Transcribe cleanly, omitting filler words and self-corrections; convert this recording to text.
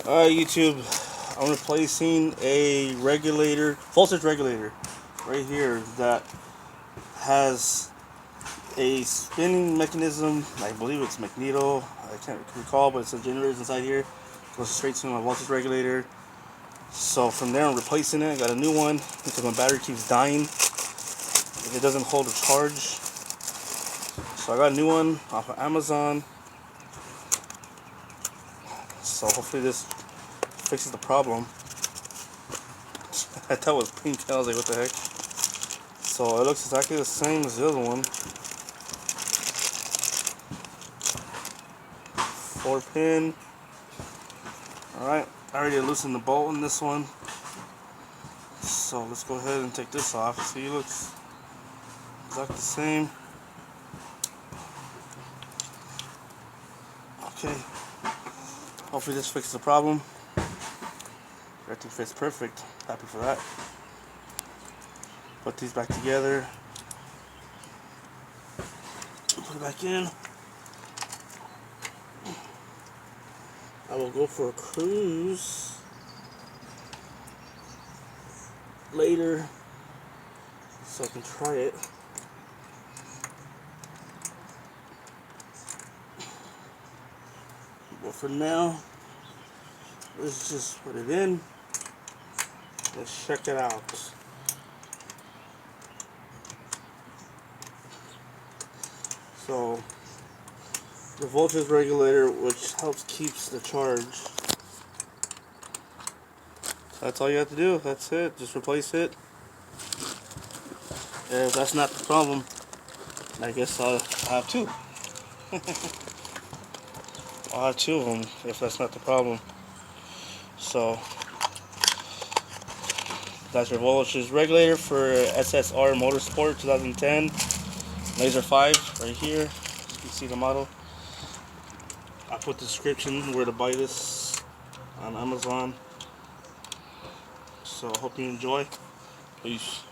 Alright, YouTube, I'm replacing a regulator, voltage regulator, right here that has a spinning mechanism. I believe it's magneto. I can't recall, but it's a generator inside here. Goes straight to my voltage regulator. So from there, I'm replacing it. I got a new one because my battery keeps dying. It doesn't hold a charge. So I got a new one off of Amazon. So hopefully this fixes the problem. I thought it was pink. I was like, what the heck? So it looks exactly the same as the other one. 4-pin. Alright, I already loosened the bolt in this one. So let's go ahead and take this off. See, it looks exactly the same. Okay. Hopefully this fixes the problem. Everything fits perfect. Happy for that. Put these back together. Put it back in. I will go for a cruise later so I can try it. But for now, let's just put it in. Let's check it out. So the voltage regulator, which helps keeps the charge. That's all you have to do. That's it. Just replace it. If that's not the problem, I guess I'll have two. I'll have two of them if that's not the problem. So that's your voltage regulator for SSR Motorsport 2010 Lazer 5 right here. You can see the model. I put the description where to buy this on Amazon. So I hope you enjoy. Peace.